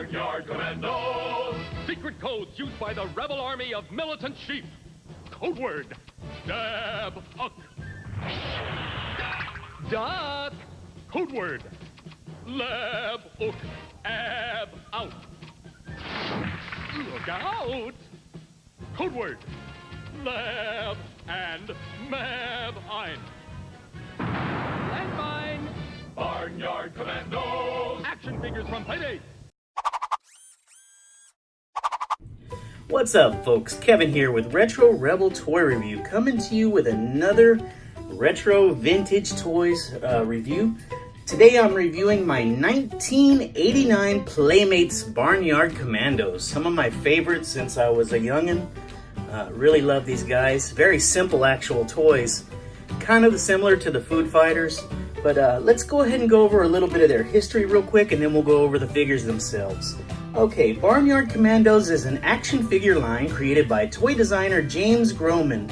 Barnyard Commandos. Secret codes used by the rebel army of militant sheep. Code word, Dab-Uck. Duck. Code word, Lab-Uck. Ab-Out. Look out. Code word, Lab and Mab-Ein. Landmine. Barnyard Commandos. Action figures from Playmates. What's up, folks? Kevin here with Retro Rebel Toy Review, coming to you with another retro vintage toys review. Today I'm reviewing my 1989 Playmates Barnyard Commandos. Some of my favorites since I was a youngin'. Really love these guys. Very simple actual toys. Kind of similar to the Food Fighters. But let's go ahead and go over a little bit of their history real quick, and then we'll go over the figures themselves. Okay, Barnyard Commandos is an action figure line created by toy designer James Groman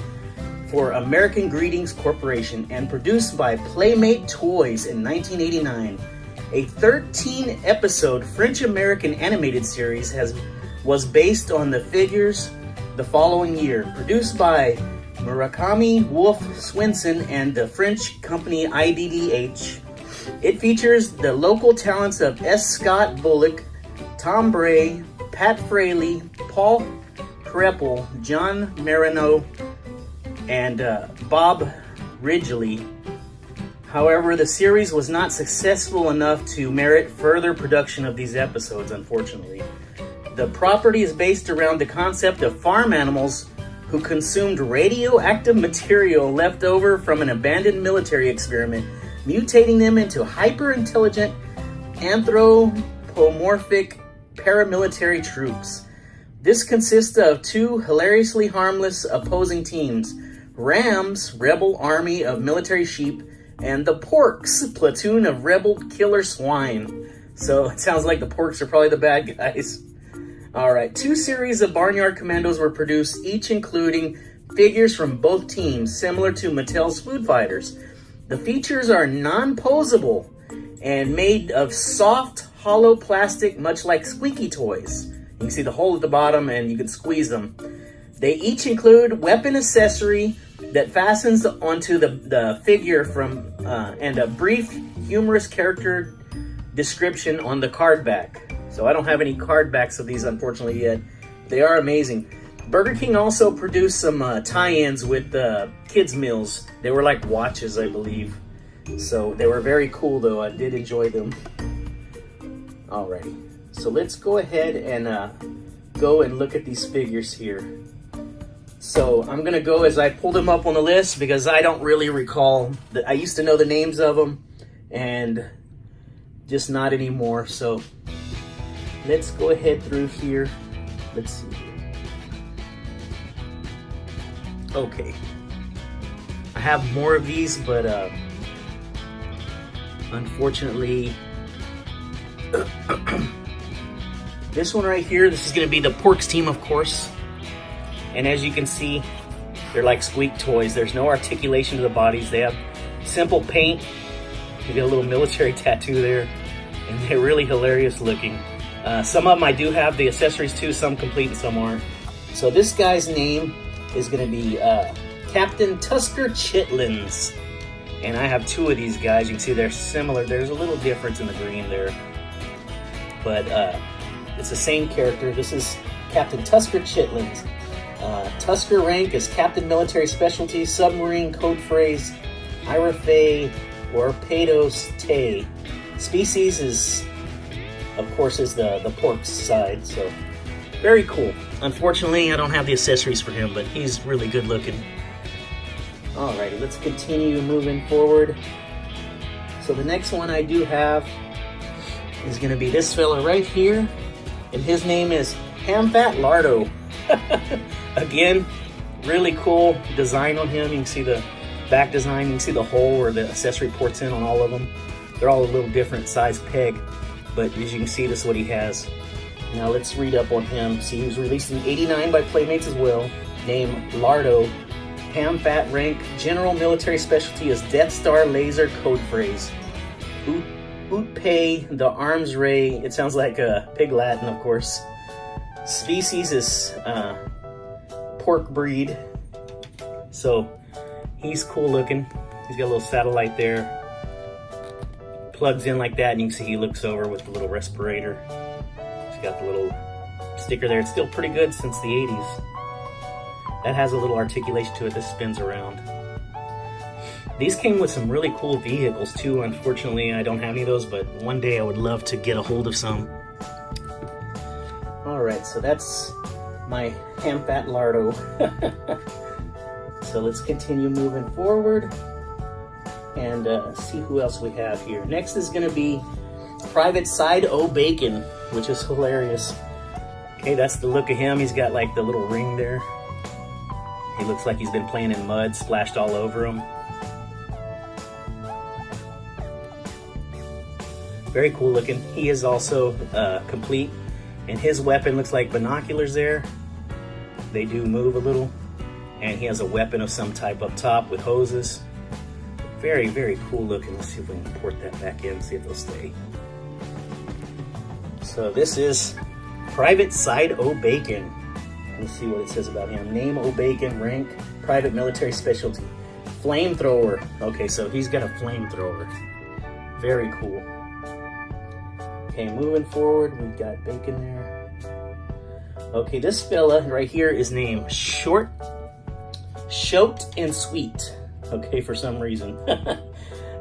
for American Greetings Corporation and produced by Playmate Toys in 1989. A 13-episode French-American animated series was based on the figures the following year, produced by Murakami Wolf Swinson and the French company IDDH. It features the local talents of S. Scott Bullock, Tom Bray, Pat Fraley, Paul Kreppel, John Marino, and Bob Ridgely. However, the series was not successful enough to merit further production of these episodes, unfortunately. The property is based around the concept of farm animals who consumed radioactive material left over from an abandoned military experiment, mutating them into hyper-intelligent, anthropomorphic paramilitary troops. This consists of two hilariously harmless opposing teams, Rams, rebel army of military sheep, and the Porks, platoon of rebel killer swine. So it sounds like the Porks are probably the bad guys. Alright, 2 series of Barnyard Commandos were produced, each including figures from both teams, similar to Mattel's Food Fighters. The features are non-posable and made of soft, hollow plastic, much like squeaky toys. You can see the hole at the bottom and you can squeeze them. They each include weapon accessory that fastens onto the figure from and a brief, humorous character description on the card back. So I don't have any card backs of these, unfortunately, yet. They are amazing. Burger King also produced some tie-ins with kids' meals. They were like watches, I believe. So they were very cool, though. I did enjoy them. Alrighty. So let's go ahead and go and look at these figures here. So I'm going to go as I pull them up on the list because I don't really recall. I used to know the names of them and just not anymore. So let's go ahead through here. Let's see here. Okay. I have more of these, but unfortunately, this one right here, this is going to be the Porks team, of course. And as you can see, they're like squeak toys. There's no articulation to the bodies. They have simple paint. You get a little military tattoo there. And they're really hilarious looking. Some of them I do have the accessories too, some complete and some aren't. So this guy's name is going to be Captain Tusker Chitlins. And I have 2 of these guys. You can see they're similar. There's a little difference in the green there. But it's the same character. This is Captain Tusker Chitlins. Tusker rank is Captain Military Specialty, Submarine Code Phrase, Irafe or Pados Te. Species is, of course, is the Porks side, so very cool. Unfortunately, I don't have the accessories for him, but he's really good looking. Alrighty, let's continue moving forward. So the next one I do have is going to be this fella right here, and his name is Fat Lado. Again, really cool design on him. You can see the back design. You can see the hole where the accessory ports in on all of them. They're all a little different size peg, but as you can see, this is what he has. Now let's read up on him. See, he was released in '89 by Playmates as well. Name Lardo. Fat rank. General military specialty is Death Star laser code phrase. Utpe, the arms ray. It sounds like pig Latin, of course. Species is pork breed. So he's cool looking. He's got a little satellite there. Plugs in like that, and you can see he looks over with the little respirator. He's got the little sticker there. It's still pretty good since the 80s. That has a little articulation to it. This spins around. These came with some really cool vehicles too. Unfortunately, I don't have any of those, but one day I would love to get a hold of some. All right, so that's my Fat Lado. So let's continue moving forward and see who else we have here. Next is gonna be Private Side O Bacon, which is hilarious. Okay, that's the look of him. He's got like the little ring there. He looks like he's been playing in mud, splashed all over him. Very cool looking. He is also complete, and his weapon looks like binoculars there. They do move a little, and he has a weapon of some type up top with hoses. Very, very cool looking. Let's see if we can port that back in, see if they'll stay. So this is Private Side O Bacon. Let's see what it says about him. Name O Bacon, rank, private military specialty. Flamethrower. Okay, so he's got a flamethrower. Very cool. Okay, moving forward, we've got Bacon there. Okay, this fella right here is named Short and Sweet. Okay, for some reason.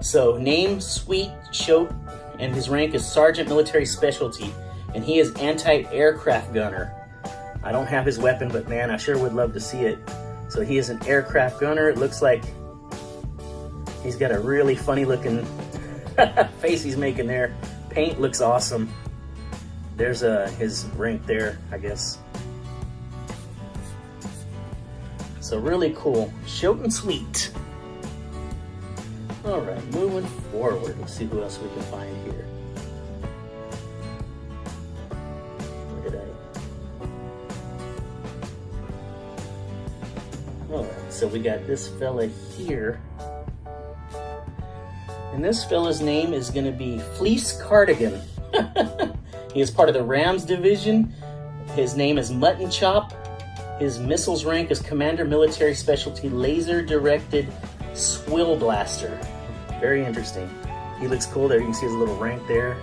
So, name Sweet Short, and his rank is Sergeant Military Specialty, and he is anti-aircraft gunner. I don't have his weapon, but man, I sure would love to see it. So he is an aircraft gunner. It looks like he's got a really funny looking face he's making there. Paint looks awesome. There's his rank there, I guess. So really cool. Short and sweet. All right, moving forward. Let's see who else we can find here. Where did I? All right, so we got this fella here. And this fella's name is going to be Fleece Cardigan. He is part of the Rams division. His name is Mutton Chop. His missiles rank is Commander Military Specialty Laser Directed Swill Blaster. Very interesting. He looks cool there. You can see his little rank there.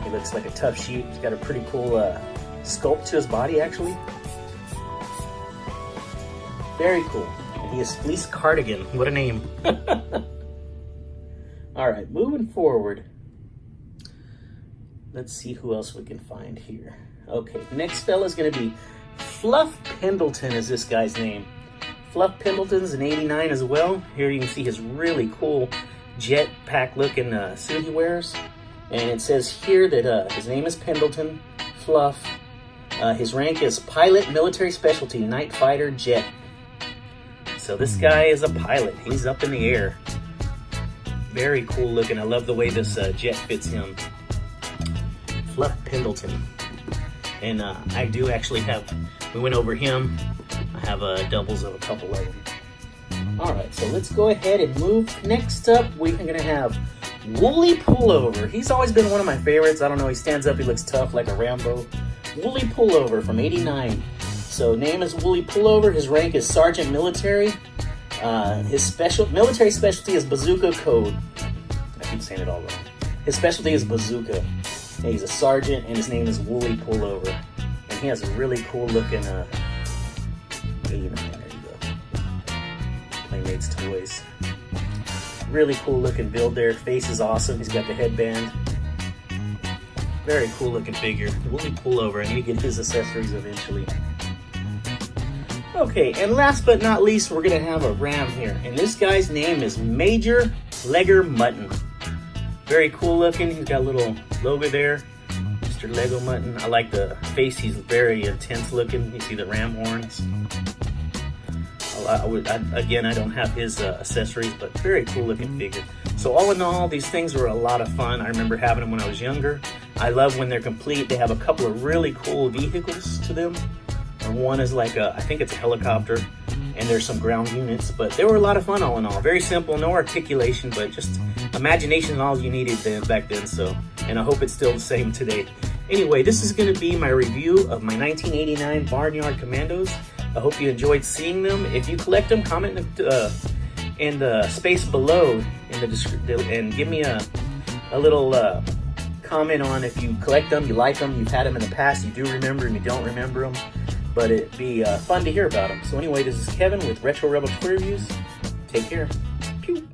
He looks like a tough sheep. He's got a pretty cool sculpt to his body, actually. Very cool. And he is Fleece Cardigan. What a name. All right, moving forward. Let's see who else we can find here. Okay, next fella is going to be Fluff Pendleton is this guy's name. Fluff Pendleton's an 89 as well. Here you can see his really cool jetpack looking suit he wears. And it says here that his name is Pendleton, Fluff. His rank is Pilot Military Specialty Night Fighter Jet. So this guy is a pilot. He's up in the air. Very cool looking. I love the way this jet fits him. Fluff Pendleton. And I do actually have, we went over him. I have doubles of a couple of them. All right, so let's go ahead and move. Next up, we're gonna have Willie Pullover. He's always been one of my favorites. I don't know, he stands up, he looks tough like a Rambo. Willie Pullover from 89. So name is Willie Pullover. His rank is Sergeant Military. His military specialty is Bazooka Code. I keep saying it all wrong. His specialty is Bazooka. And he's a sergeant, and his name is Willie Pullover. And he has a really cool looking, there you go. Playmates toys. Really cool looking build there. Face is awesome. He's got the headband. Very cool looking figure. Willie Pullover. I need to get his accessories eventually. Okay, and last but not least, we're gonna have a Ram here. And this guy's name is Major Lega Mutton. Very cool looking. He's got a little logo there. Mr. Lego Mutton. I like the face. He's very intense looking. You see the ram horns. Again, I don't have his accessories, but very cool looking figure. So all in all, these things were a lot of fun. I remember having them when I was younger. I love when they're complete. They have a couple of really cool vehicles to them. And one is like I think it's a helicopter, and there's some ground units, but they were a lot of fun all in all. Very simple, no articulation, but just imagination is all you needed back then, so, and I hope it's still the same today. Anyway, this is going to be my review of my 1989 Barnyard Commandos. I hope you enjoyed seeing them. If you collect them, comment in the space below in the description and give me a little comment on if you collect them, you like them, you've had them in the past, you do remember them, you don't remember them. But it'd be fun to hear about them. So anyway, this is Kevin with Retro Rebel Toy Reviews. Take care. Pew.